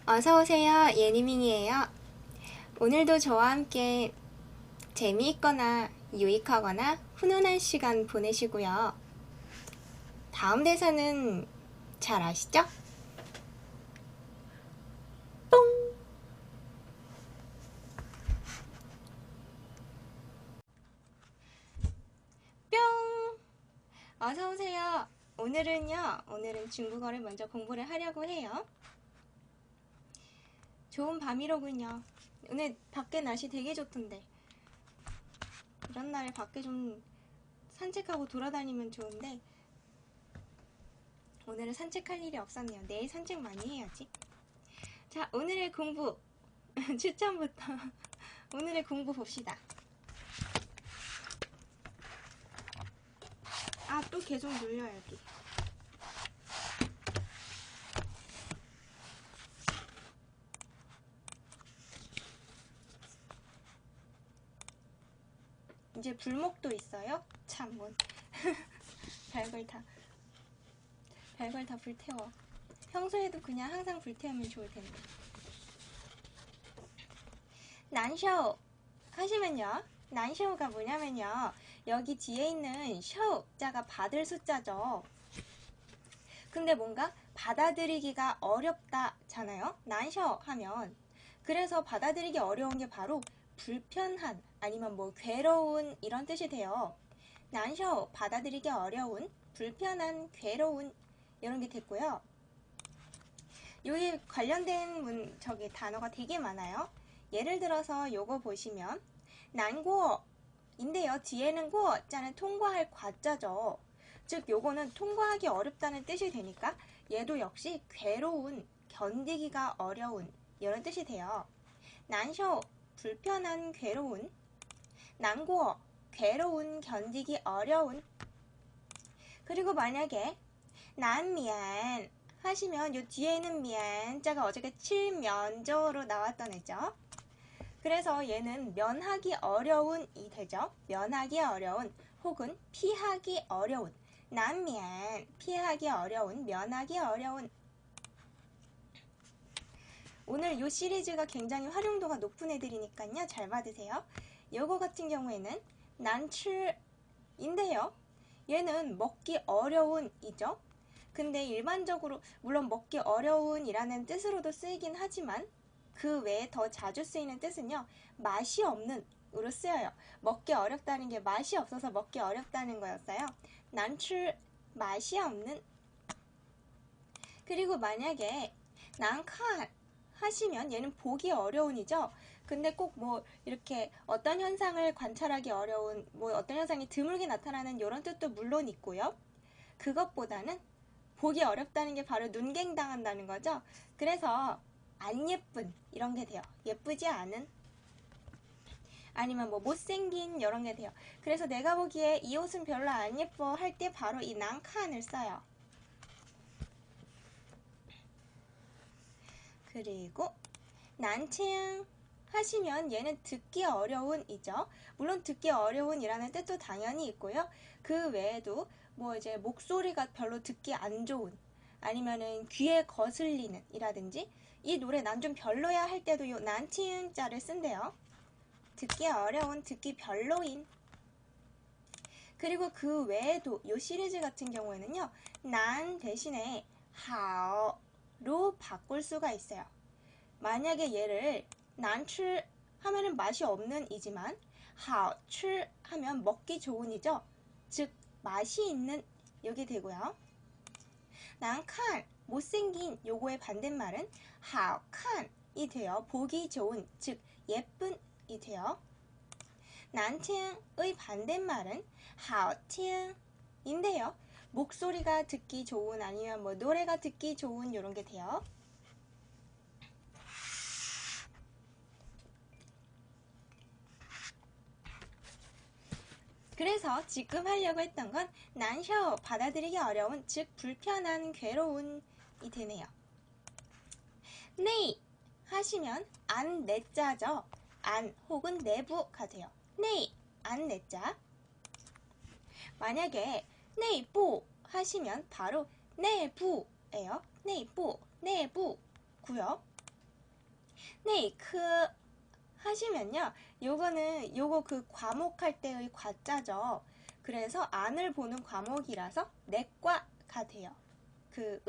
어서오세요. 예니밍이에요. 오늘도 저와 함께 재미있거나 유익하거나 훈훈한 시간 보내시고요. 다음 대사는 잘 아시죠? 똥! 뿅! 어서오세요. 오늘은 중국어를 먼저 공부를 하려고 해요. 좋은 밤이로군요. 오늘 밖에 날씨 되게 좋던데. 이런 날에 밖에 좀 산책하고 돌아다니면 좋은데 오늘은 산책할 일이 없었네요. 내일 산책 많이 해야지. 자, 오늘의 공부 추천부터 오늘의 공부 봅시다. 또 계속 눌려 여기. 이제 불목도 있어요? 참, 뭔. 별걸 다 불태워. 평소에도 그냥 항상 불태우면 좋을 텐데. 난쇼 하시면요. 난쇼가 뭐냐면요. 여기 뒤에 있는 쇼자가 받을 숫자죠. 근데 뭔가 받아들이기가 어렵다잖아요. 난쇼 하면. 그래서 받아들이기 어려운 게 바로 불편한 아니면 뭐 괴로운 이런 뜻이 돼요. 난쇼 받아들이기 어려운, 불편한, 괴로운 이런 게 됐고요. 여기 관련된 단어가 되게 많아요. 예를 들어서 요거 보시면 난고인데요. 뒤에는 고자는 통과할 과자죠. 즉 요거는 통과하기 어렵다는 뜻이 되니까 얘도 역시 괴로운, 견디기가 어려운 이런 뜻이 돼요. 난쇼 불편한, 괴로운, 난고 괴로운, 견디기 어려운. 그리고 만약에 난미안 하시면 요 뒤에는 미안자가 어저께 칠면조로 나왔던 애죠. 그래서 얘는 면하기 어려운이 되죠. 면하기 어려운 혹은 피하기 어려운. 난미안 피하기 어려운, 면하기 어려운. 오늘 요 시리즈가 굉장히 활용도가 높은 애들이니까요. 잘 받으세요. 요거 같은 경우에는 난츠인데요. 얘는 먹기 어려운이죠. 근데 일반적으로 물론 먹기 어려운이라는 뜻으로도 쓰이긴 하지만 그 외에 더 자주 쓰이는 뜻은요. 맛이 없는 으로 쓰여요. 먹기 어렵다는 게 맛이 없어서 먹기 어렵다는 거였어요. 난츠 맛이 없는. 그리고 만약에 난칸 하시면 얘는 보기 어려운이죠. 근데 꼭 뭐 이렇게 어떤 현상을 관찰하기 어려운, 뭐 어떤 현상이 드물게 나타나는 이런 뜻도 물론 있고요. 그것보다는 보기 어렵다는 게 바로 눈갱 당한다는 거죠. 그래서 안 예쁜 이런 게 돼요. 예쁘지 않은, 아니면 뭐 못생긴 이런 게 돼요. 그래서 내가 보기에 이 옷은 별로 안 예뻐 할 때 바로 이 난칸을 써요. 그리고 난칭 하시면 얘는 듣기 어려운이죠. 물론 듣기 어려운이라는 뜻도 당연히 있고요. 그 외에도 뭐 이제 목소리가 별로 듣기 안 좋은, 아니면은 귀에 거슬리는 이라든지 이 노래 난 좀 별로야 할 때도 요 난칭자를 쓴대요. 듣기 어려운, 듣기 별로인. 그리고 그 외에도 요 시리즈 같은 경우에는요. 난 대신에 하오로 바꿀 수가 있어요. 만약에 얘를 난츠 하면은 맛이 없는 이지만 하오츠 하면 먹기 좋은이죠. 즉 맛이 있는 여기 되고요. 난칸 못생긴 요거의 반대말은 하오칸이 돼요. 보기 좋은 즉 예쁜이 돼요. 난팅의 반대말은 하오팅인데요. 목소리가 듣기 좋은 아니면 뭐 노래가 듣기 좋은 이런 게 돼요. 그래서 지금 하려고 했던 건 난셔 받아들이기 어려운 즉 불편한 괴로운이 되네요. 네 하시면 안 내자죠. 안 혹은 내부가 돼요. 네 안 내자. 만약에 내부 하시면 바로 내부예요. 내부 내부고요. 네이크 하시면요. 요거 그 과목할 때의 과자죠. 그래서 안을 보는 과목이라서 내과가 돼요. 그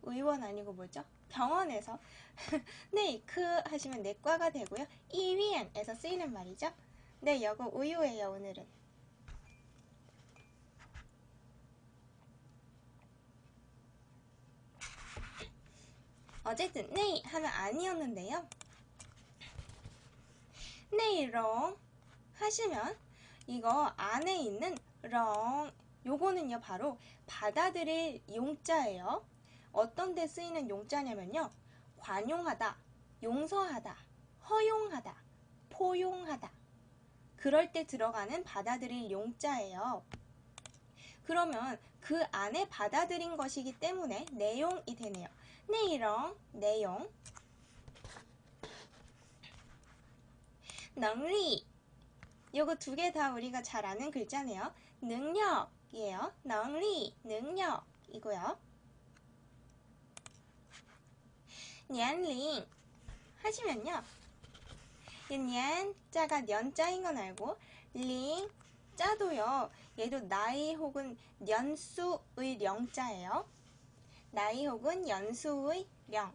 의원 아니고 뭐죠? 병원에서 네이크 하시면 내과가 되고요. 이위엔에서 쓰이는 말이죠. 네, 요거 우유예요, 오늘은. 어쨌든 네 하면 아니었는데요. 네이롱 하시면 이거 안에 있는 렁 요거는요 바로 받아들일 용자예요. 어떤 데 쓰이는 용자냐면요. 관용하다, 용서하다, 허용하다, 포용하다 그럴 때 들어가는 받아들일 용자예요. 그러면 그 안에 받아들인 것이기 때문에 내용이 되네요. 내용, 내용. 능리. 요거 두 개 다 우리가 잘 아는 글자네요. 능력이에요. 능리, 능력이고요. 年龄 하시면요. 이 년자가 년자인 건 알고 링 자도요. 얘도 나이 혹은 연수의 령자예요. 나이 혹은 연수의 령.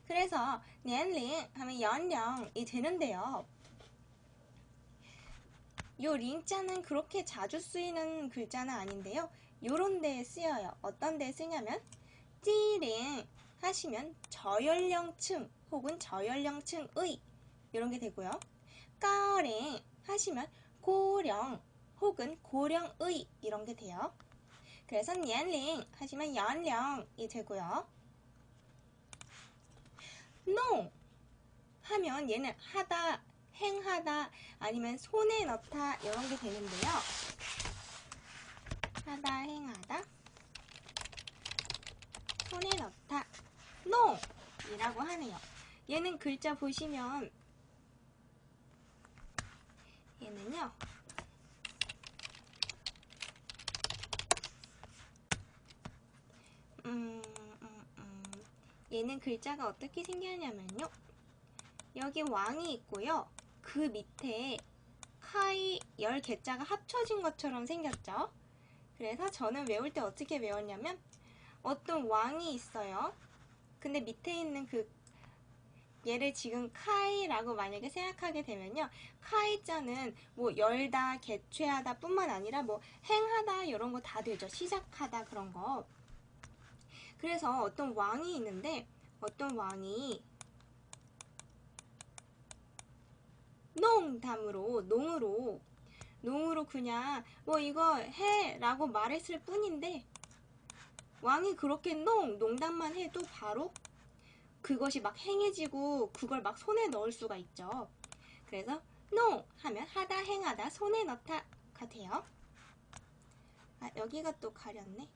그래서 年龄 하면 연령이 되는데요. 요 링자는 그렇게 자주 쓰이는 글자는 아닌데요. 요런 데에 쓰여요. 어떤 데에 쓰냐면 찌링 하시면 저연령층 혹은 저연령층의 이런 게 되고요. 까링 하시면 고령 혹은 고령의 이런 게 돼요. 그래서 年龄 하시면 연령이 되고요. 농 하면 얘는 하다, 행하다 아니면 손에 넣다 이런 게 되는데요. 하다, 행하다, 손에 넣다, 농이라고 하네요. 얘는 글자 보시면 얘는요. 얘는 글자가 어떻게 생겼냐면요. 여기 왕이 있고요. 그 밑에 카이 10개자가 합쳐진 것처럼 생겼죠. 그래서 저는 외울 때 어떻게 외웠냐면 어떤 왕이 있어요. 근데 밑에 있는 그 얘를 지금 카이라고 만약에 생각하게 되면요. 카이자는 뭐 열다, 개최하다 뿐만 아니라 뭐 행하다 이런 거 다 되죠. 시작하다 그런 거. 그래서 어떤 왕이 있는데 어떤 왕이 농으로 그냥 뭐 이거 해 라고 말했을 뿐인데 왕이 그렇게 농담만 해도 바로 그것이 막 행해지고 그걸 막 손에 넣을 수가 있죠. 그래서 농 하면 하다, 행하다, 손에 넣다 같아요. 아, 여기가 또 가렸네.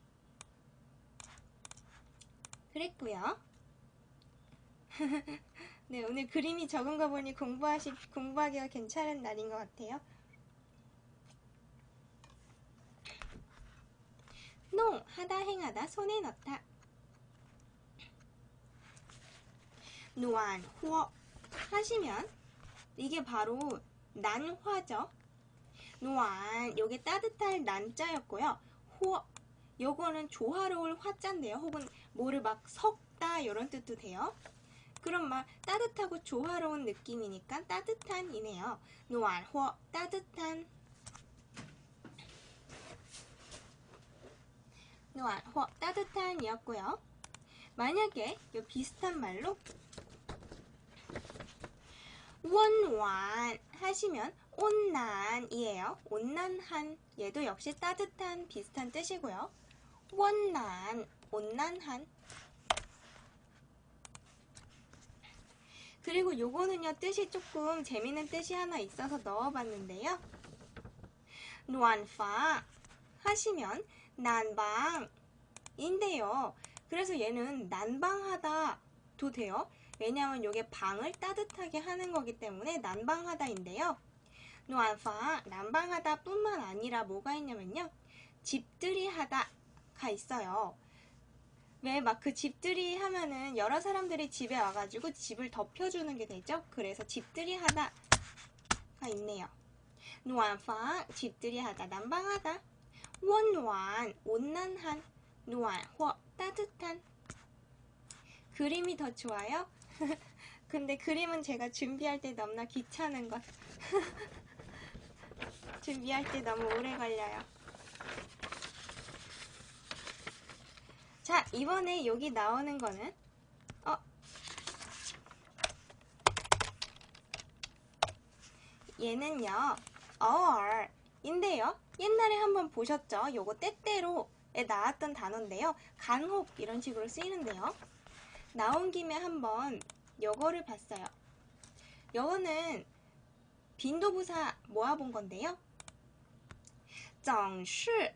그랬고요. 네, 오늘 그림이 적은 거 보니 공부하기가 괜찮은 날인 것 같아요. 농, 하다, 행하다, 손에 넣다. 누안, 후어 하시면 이게 바로 난화죠. 누안, 요게 따뜻할 난자였고요. 후어, 요거는 조화로울 화자인데요. 혹은 뭐를 막 섞다 이런 뜻도 돼요. 그럼 막 따뜻하고 조화로운 느낌이니까 따뜻한이네요. 누안, 후어, 따뜻한. 누안, 후어, 따뜻한이었고요. 만약에 요 비슷한 말로 원완 하시면 온난이에요. 온난한 얘도 역시 따뜻한 비슷한 뜻이고요. 원난, 온난한. 그리고 요거는요 뜻이 조금 재밌는 뜻이 하나 있어서 넣어봤는데요. 노안파 하시면 난방인데요. 그래서 얘는 난방하다도 돼요. 왜냐하면 이게 방을 따뜻하게 하는 거기 때문에 난방하다인데요. 노안파 난방하다 뿐만 아니라 뭐가 있냐면요. 집들이 하다가 있어요. 왜 막 그 집들이 하면은 여러 사람들이 집에 와가지고 집을 덮여주는 게 되죠? 그래서 집들이 하다가 있네요. 노안방, 집들이 하다, 난방하다. 원완, 온난한. 노안, 따뜻한. 그림이 더 좋아요? 근데 그림은 제가 준비할 때 너무나 귀찮은 것. 준비할 때 너무 오래 걸려요. 자, 이번에 여기 나오는 거는 얘는요, 인데요. 옛날에 한번 보셨죠? 요거 때때로에 나왔던 단어인데요. 간혹 이런 식으로 쓰이는데요. 나온 김에 한번 요거를 봤어요. 요거는 빈도부사 모아본 건데요. 总是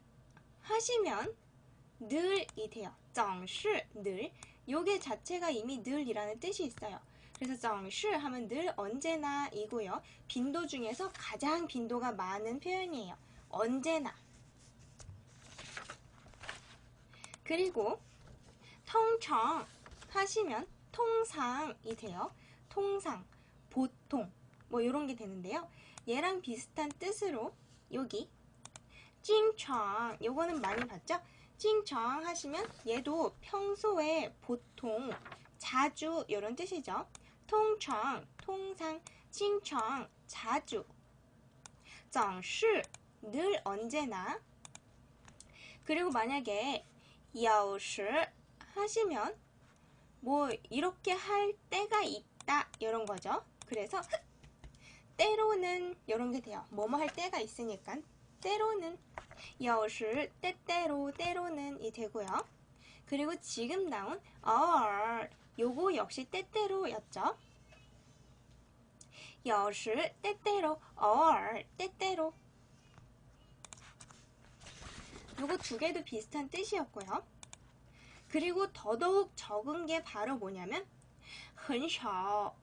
하시면 늘이 돼요. 总是 늘. 요게 자체가 이미 늘이라는 뜻이 있어요. 그래서 总是 하면 늘 언제나 이고요. 빈도 중에서 가장 빈도가 많은 표현이에요. 언제나. 그리고 통청 하시면 통상이 돼요. 통상, 보통 뭐 이런 게 되는데요. 얘랑 비슷한 뜻으로 여기 찡청 요거는 많이 봤죠? 찡청 하시면 얘도 평소에 보통 자주 이런 뜻이죠. 통청, 통상, 찡청, 자주. 总是 늘 언제나. 그리고 만약에 有时 하시면 뭐 이렇게 할 때가 있다 이런 거죠. 그래서 때로는 이런 게 돼요. 뭐뭐 할 때가 있으니까 때로는 有时 때때로 때로는이 되고요. 그리고 지금 나온 偶尔 요거 역시 때때로였죠. 有时 때때로 偶尔 때때로 요거 두 개도 비슷한 뜻이었고요. 그리고 더더욱 적은 게 바로 뭐냐면 很少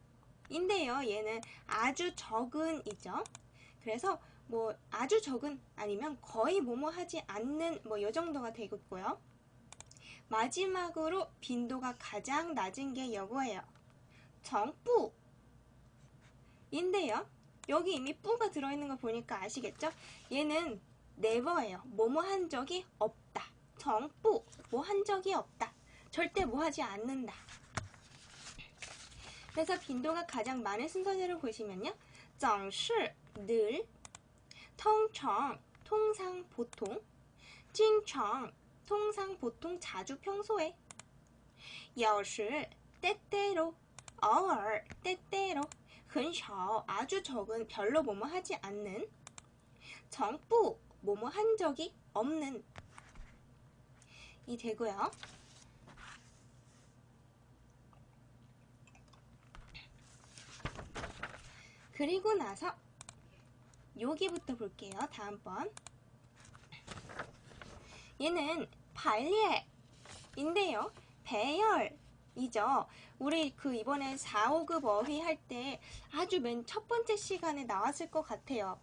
인데요. 얘는 아주 적은이죠. 그래서 뭐 아주 적은 아니면 거의 뭐뭐 하지 않는 뭐 요 정도가 되겠고요. 마지막으로 빈도가 가장 낮은 게 요거예요. 정뿌 인데요. 여기 이미 뿌가 들어있는 거 보니까 아시겠죠? 얘는 never예요. 뭐뭐 한 적이 없다. 정뿌 뭐 한 적이 없다. 절대 뭐 하지 않는다. 그래서 빈도가 가장 많은 순서대로 보시면요. 总是 늘, 通常 통상 보통, 经常 통상 보통 자주 평소에, 有时 때때로, 偶尔 때때로, 很少 아주 적은 별로 뭐뭐 하지 않는, 从不 뭐뭐 한 적이 없는 이 되고요. 그리고 나서 여기부터 볼게요. 다음번 얘는 발리에인데요. 배열이죠. 우리 그 이번에 4, 5급 어휘 할 때 아주 맨 첫 번째 시간에 나왔을 것 같아요.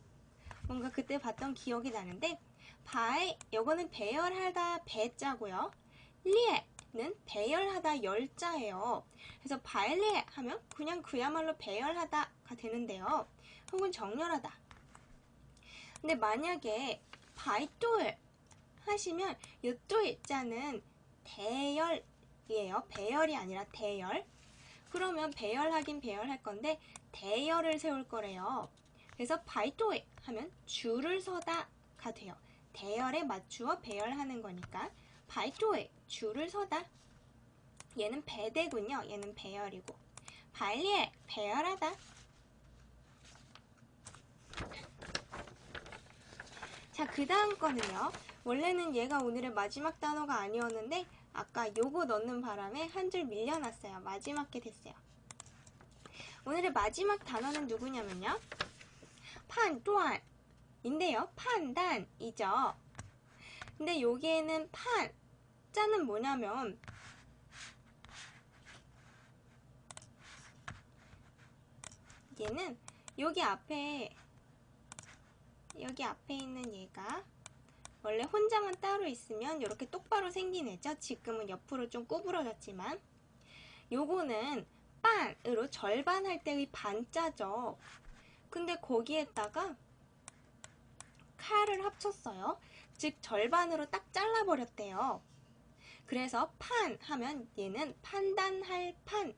뭔가 그때 봤던 기억이 나는데 발, 요거는 배열하다 배자고요. 리에는 배열하다 열자예요. 그래서 발리에 하면 그냥 그야말로 배열하다가 되는데요. 혹은 정렬하다. 근데 만약에 바이돌 하시면 이 똘자는 대열이에요. 배열이 아니라 대열. 그러면 배열하긴 배열할 건데 대열을 세울 거래요. 그래서 바이돌 하면 줄을 서다가 돼요. 대열에 맞추어 배열하는 거니까 바이돌 줄을 서다. 얘는 배대군요. 얘는 배열이고 발리에 배열하다. 자, 그 다음 거는요. 원래는 얘가 오늘의 마지막 단어가 아니었는데 아까 요거 넣는 바람에 한 줄 밀려났어요. 마지막 게 됐어요. 오늘의 마지막 단어는 누구냐면요. 판단인데요. 판단이죠. 근데 여기에는 판, 자는 뭐냐면 얘는 여기 앞에 있는 얘가 원래 혼자만 따로 있으면 이렇게 똑바로 생긴 애죠. 지금은 옆으로 좀 구부러졌지만. 요거는 반으로 절반 할 때의 반자죠. 근데 거기에다가 칼을 합쳤어요. 즉 절반으로 딱 잘라버렸대요. 그래서 판 하면 얘는 판단할 판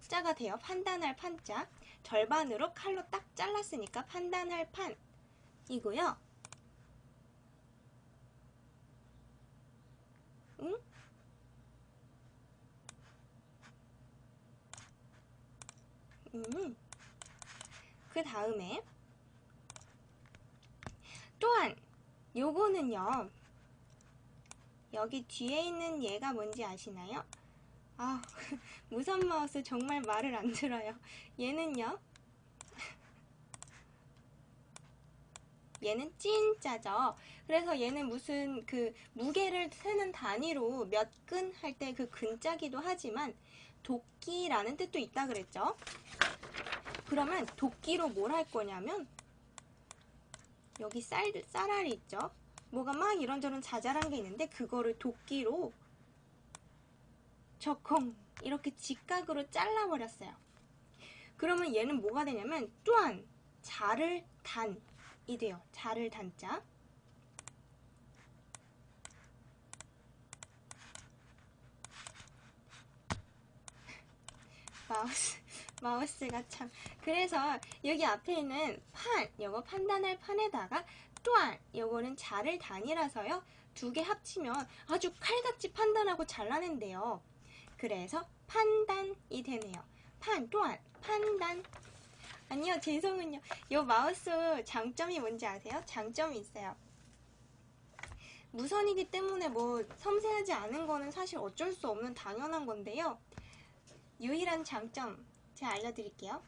자가 돼요. 판단할 판자. 절반으로 칼로 딱 잘랐으니까 판단할 판 이고요. 응? 그 다음에 또한 요거는요. 여기 뒤에 있는 얘가 뭔지 아시나요? 아, 무선 마우스 정말 말을 안 들어요. 얘는요. 얘는 찐자죠. 그래서 얘는 무슨 그 무게를 세는 단위로 몇 근 할 때 그 근자기도 하지만 도끼라는 뜻도 있다 그랬죠. 그러면 도끼로 뭘 할 거냐면 여기 쌀알이 있죠. 뭐가 막 이런저런 자잘한 게 있는데 그거를 도끼로 저콩 이렇게 직각으로 잘라버렸어요. 그러면 얘는 뭐가 되냐면 또한 자를 단이 돼요. 자를 단자. 마우스가 참. 그래서 여기 앞에 있는 판, 요거 판단할 판에다가 또한 요거는 자를 단이라서요. 두 개 합치면 아주 칼같이 판단하고 잘라낸대요. 그래서 판단이 되네요. 판, 또한, 판단. 아니요, 죄송은요. 요 마우스 장점이 뭔지 아세요? 장점이 있어요. 무선이기 때문에 뭐 섬세하지 않은 거는 사실 어쩔 수 없는 당연한 건데요. 유일한 장점 제가 알려드릴게요.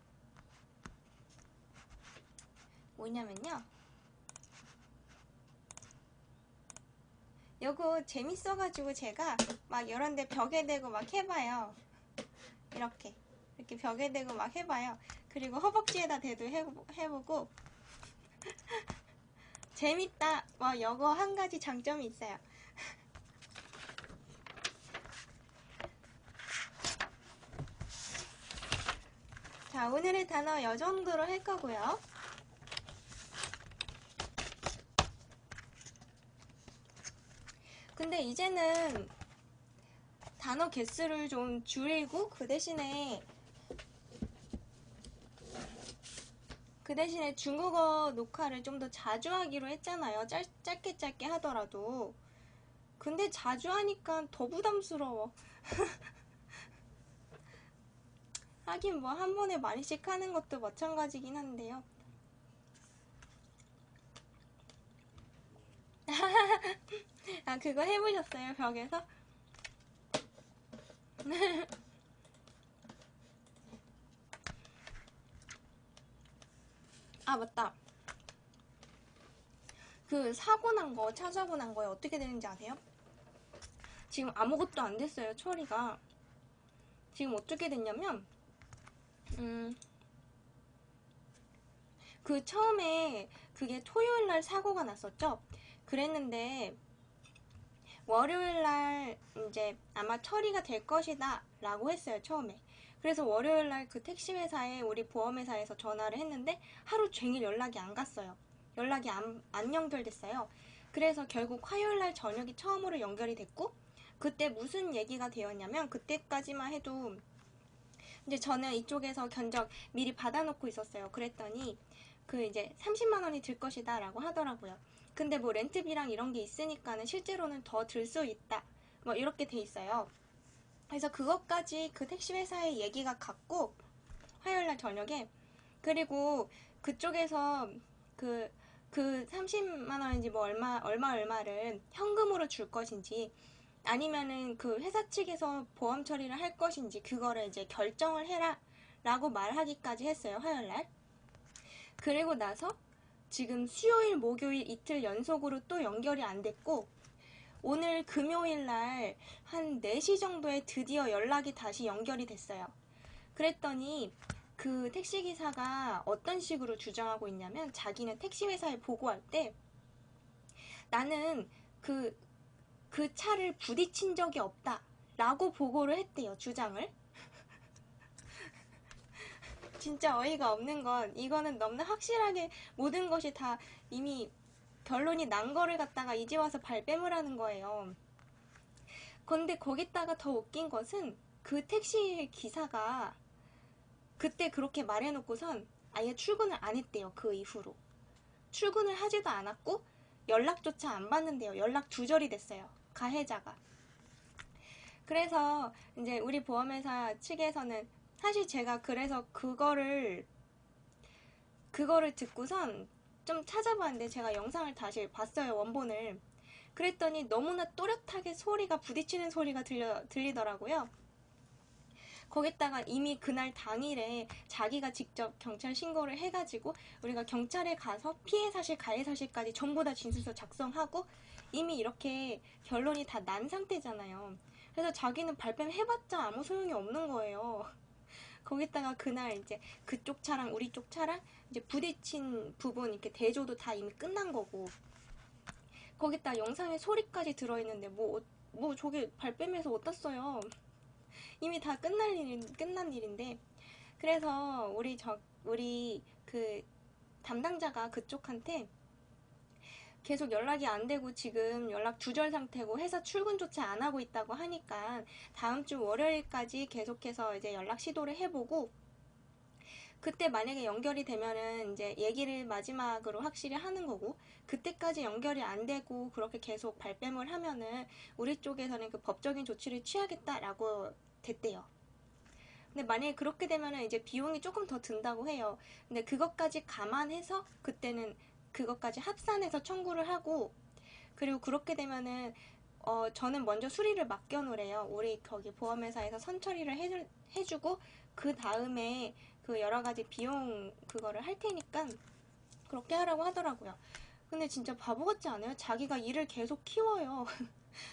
뭐냐면요. 요거 재밌어가지고 제가 막 이런데 벽에 대고 막 해봐요. 이렇게 벽에 대고 막 해봐요. 그리고 허벅지에다 대도 해보고 재밌다. 뭐 요거 한 가지 장점이 있어요. 자, 오늘의 단어 요 정도로 할 거고요. 근데 이제는 단어 개수를 좀 줄이고 그 대신에 중국어 녹화를 좀 더 자주 하기로 했잖아요. 짧게 하더라도. 근데 자주 하니까 더 부담스러워. 하긴 뭐 한 번에 많이씩 하는 것도 마찬가지긴 한데요. 아, 그거 해보셨어요? 벽에서? 아, 맞다. 그 사고 난 거, 차사고 난 거에 어떻게 되는지 아세요? 지금 아무것도 안 됐어요, 처리가. 지금 어떻게 됐냐면, 그 처음에 그게 토요일 날 사고가 났었죠? 그랬는데, 월요일 날 이제 아마 처리가 될 것이다 라고 했어요, 처음에. 그래서 월요일 날 그 택시 회사에 우리 보험회사에서 전화를 했는데 하루 종일 연락이 안 갔어요. 연락이 안 연결됐어요. 그래서 결국 화요일 날 저녁이 처음으로 연결이 됐고, 그때 무슨 얘기가 되었냐면, 그때까지만 해도 이제 저는 이쪽에서 견적 미리 받아놓고 있었어요. 그랬더니 그 이제 30만 원이 들 것이다 라고 하더라고요. 근데 뭐 렌트비랑 이런 게 있으니까는 실제로는 더 들 수 있다 뭐 이렇게 돼 있어요. 그래서 그것까지 그 택시 회사의 얘기가 갔고, 화요일날 저녁에. 그리고 그쪽에서 그 30만 원인지 뭐 얼마를 현금으로 줄 것인지 아니면은 그 회사 측에서 보험 처리를 할 것인지 그거를 이제 결정을 해라 라고 말하기까지 했어요, 화요일날. 그리고 나서 지금 수요일, 목요일 이틀 연속으로 또 연결이 안 됐고, 오늘 금요일날 한 4시 정도에 드디어 연락이 다시 연결이 됐어요. 그랬더니 그 택시기사가 어떤 식으로 주장하고 있냐면, 자기는 택시회사에 보고할 때 나는 그 차를 부딪힌 적이 없다 라고 보고를 했대요, 주장을. 진짜 어이가 없는 건, 이거는 너무나 확실하게 모든 것이 다 이미 결론이 난 거를 갖다가 이제 와서 발뺌을 하는 거예요. 근데 거기다가 더 웃긴 것은 그 택시 기사가 그때 그렇게 말해놓고선 아예 출근을 안 했대요. 그 이후로 출근을 하지도 않았고 연락조차 안 받는데요. 연락 두절이 됐어요, 가해자가. 그래서 이제 우리 보험회사 측에서는, 사실 제가 그래서 그거를 듣고선 좀 찾아봤는데, 제가 영상을 다시 봤어요, 원본을. 그랬더니 너무나 또렷하게 소리가, 부딪히는 소리가 들리더라고요. 거기다가 이미 그날 당일에 자기가 직접 경찰 신고를 해가지고 우리가 경찰에 가서 피해 사실, 가해 사실까지 전부 다 진술서 작성하고 이미 이렇게 결론이 다 난 상태잖아요. 그래서 자기는 발뺌해봤자 아무 소용이 없는 거예요. 거기다가 그날 이제 그쪽 차랑 우리 쪽 차랑 이제 부딪힌 부분 이렇게 대조도 다 이미 끝난 거고, 거기다 영상에 소리까지 들어있는데 뭐 저게 발뺌해서 어디다 써요. 이미 다 끝난 일인데. 그래서 우리 그 담당자가 그쪽한테 계속 연락이 안 되고 지금 연락 두절 상태고 회사 출근조차 안 하고 있다고 하니까 다음 주 월요일까지 계속해서 이제 연락 시도를 해보고, 그때 만약에 연결이 되면은 이제 얘기를 마지막으로 확실히 하는 거고, 그때까지 연결이 안 되고 그렇게 계속 발뺌을 하면은 우리 쪽에서는 그 법적인 조치를 취하겠다라고 됐대요. 근데 만약에 그렇게 되면은 이제 비용이 조금 더 든다고 해요. 근데 그것까지 감안해서 그때는 그것까지 합산해서 청구를 하고, 그리고 그렇게 되면은 저는 먼저 수리를 맡겨놓으래요. 우리 거기 보험회사에서 선처리를 해주고 그 다음에 그 여러 가지 비용 그거를 할 테니까 그렇게 하라고 하더라고요. 근데 진짜 바보 같지 않아요? 자기가 일을 계속 키워요.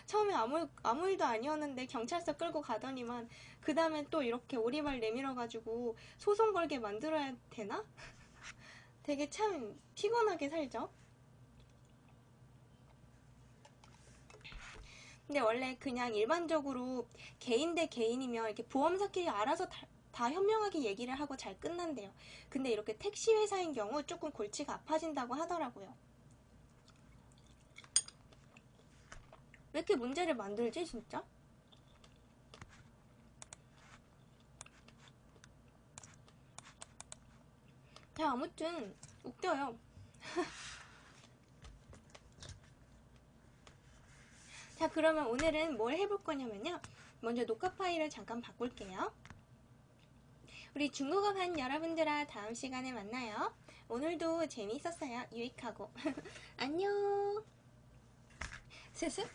처음에 아무 일도 아니었는데 경찰서 끌고 가더니만 그 다음에 또 이렇게 오리발 내밀어가지고 소송 걸게 만들어야 되나? 되게 참 피곤하게 살죠. 근데 원래 그냥 일반적으로 개인 대 개인이면 이렇게 보험사끼리 알아서 다 현명하게 얘기를 하고 잘 끝난대요. 근데 이렇게 택시 회사인 경우 조금 골치가 아파진다고 하더라고요. 왜 이렇게 문제를 만들지 진짜? 자, 아무튼 웃겨요. 자, 그러면 오늘은 뭘 해볼 거냐면요, 먼저 녹화 파일을 잠깐 바꿀게요. 우리 중국어 반 여러분들아, 다음 시간에 만나요. 오늘도 재미있었어요. 유익하고. 안녕. 스스.